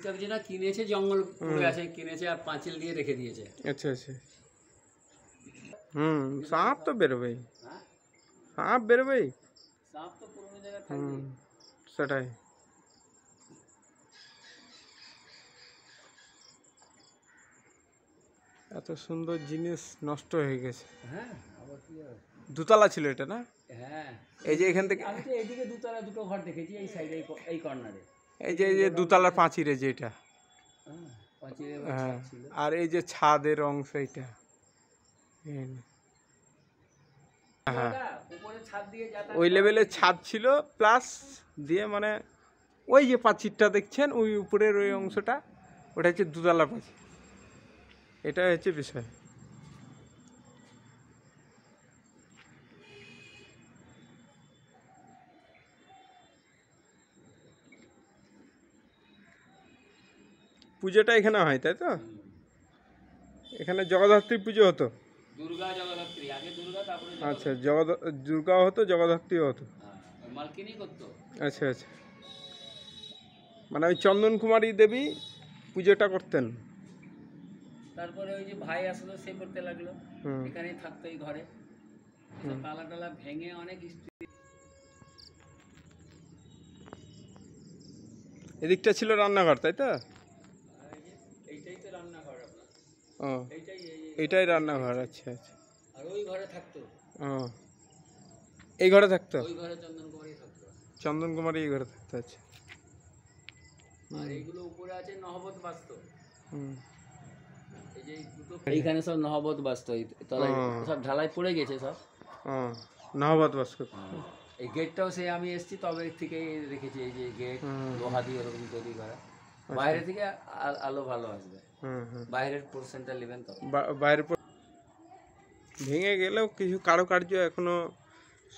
ঠিকঠাক যেটা কিনেছে, জঙ্গল পড়ে আছে কিনেছে আর পাঁচিল দিয়ে রেখে দিয়েছে। আচ্ছা আচ্ছা। সাপ তো বেরোবেই, সাপ বেরোবেই, সাপ তো পুরোনো জায়গায় থাকবে। সেটাই। এত সুন্দর জিনিস নষ্ট হয়ে গেছে। হ্যাঁ, আবার কি হবে? দুতলা ছিল এটা না? হ্যাঁ, এই যে এখান থেকে আমি তো এইদিকে দুতলা দুটো ঘর দেখেছি, এই সাইডে এই কর্নারে। এই যে দুতলার পাঁচিরে যেটা, হ্যাঁ, পাঁচিলে হ্যাঁ, ছিল। আর এই যে ছাদের অংশ এটা, হ্যাঁ, উপরে ছাদ দিয়ে ওই লেভেলের ছাদ ছিল, প্লাস দিয়ে মানে ওই যে পাঁচিরটা দেখছেন ওই উপরের ওই অংশটা, ওটা হচ্ছে দুতলা পাঁচির। এটাই হচ্ছে বিষয়। পুজোটা এখানে হয় তাই তো? এখানে জগদ্ধাত্রী পুজো হতো। দুর্গা জগদ্ধাত্রী, আগে দুর্গা তারপরে আচ্ছা, দুর্গাও হতো, জগদ্ধাত্রীও হতো। মালকিনি করতো। আচ্ছা আচ্ছা, মানে ওই চন্দন কুমারী দেবী পুজোটা করতেন। তারপরে ওই যে ভাই আসলো, সে করতে লাগলো, এখানেই থাকতো এই ঘরে। তালা টালা ভেঙে অনেক এদিকটা ছিল রান্নাঘর তাই তো? এইটাই তো রান্নাঘর আপনার। ও, এইটাই রান্নাঘর। আচ্ছা আচ্ছা। আর ওই ঘরে থাকতো। ও, এই ঘরে থাকতো? ওই ঘরে চন্দন কুমারী থাকতো। চন্দন কুমারী এই ঘরে থাকতো। আচ্ছা। আর এইগুলো উপরে আছে নহবত বাস্তব। এই যে দুটো আচ্ছা। এইখানে সব নহবত বাস্তব, তলায় সব ঢালাই পড়ে গেছে সব। নহবত বাস্তব। এই গেটটাও সে আমি এসেছি তবে থেকেই রেখেছি, এই যে গেট লোহা দিয়ে ওরকম তৈরি করা। বাইরে থেকে আলো ভালো আসবে, বাইরের পোর্শনটা নেবেন তো। বাইরের ভেঙে গেলেও কিছু কারুকার্য এখনো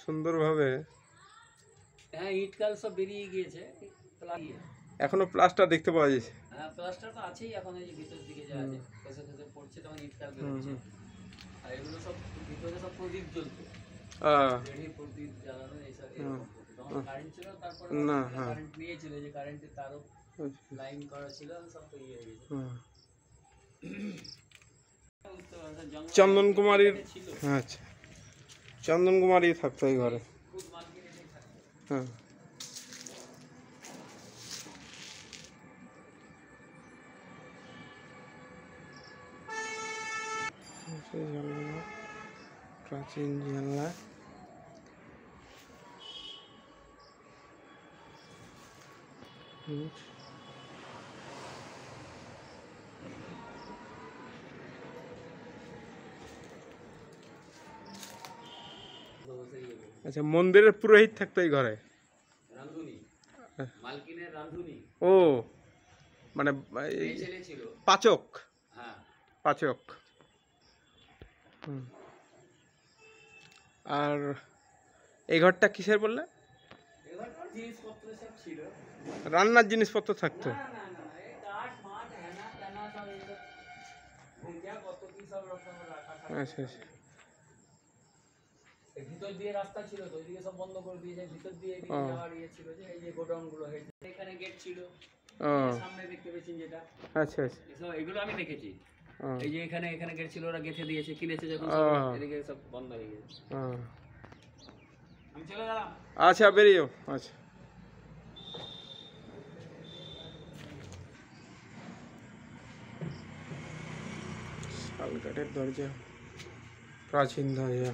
সুন্দরভাবে, হ্যাঁ, ইটকাল সব বেরিয়ে গিয়েছে, এখনো প্লাস্টার দেখতে পাওয়া যাচ্ছে। হ্যাঁ, প্লাস্টার তো আছেই এখন, এই যে ভিতর দিকে যা আছে খসে খসে পড়ছে তখন ইটকাল বেরোচ্ছে। আর এগুলো সব ভিতরে সব প্রদীপ জ্বলতো, প্রদীপ জ্বালানো এইসব। তখন কারেন্ট ছিল, তারপরে কারেন্ট নিয়েছিল, যে কারেন্টের তারও লাইন করা ছিল, সব তো ইয়ে হয়ে গেছে। চন্দন কুমারীর, আচ্ছা, চন্দন কুমারী থাকতো এই ঘরে। হ্যাঁ, প্রাচীন জানলা। আচ্ছা, মন্দিরের পুরোহিত থাকতো এই ঘরে? রাঁধুনি, মালকিনের রাঁধুনি। ও, মানে ছেলে ছিল, পাচক। হ্যাঁ, পাচক। আর এই ঘরটা কিসের বললে? জিনিসপত্র সব ছিল, রান্নার জিনিসপত্র থাকতো? আচ্ছা আচ্ছা। ভিতর দিয়ে রাস্তা ছিল তো, ওইদিকে সব বন্ধ করে দিয়েছে, ভিতর দিয়ে এদিকে যাওয়ার ইয়ে ছিল, যে এই যে গোডাউন গুলো হয়েছে, এখানে গেট ছিল, সামনে দেখতে পেয়েছেন যেটা। আচ্ছা আচ্ছা, এগুলো আমি দেখেছি। এই যে এখানে গেট ছিল, ওরা গেঁথে দিয়েছে, কিনেছে যখন এদিকে সব বন্ধ হয়ে গেছে। আমি চলে গেলাম। আচ্ছা, বেরিয়েও। আচ্ছা, শালকাঠের দরজা, প্রাচীন দরজা।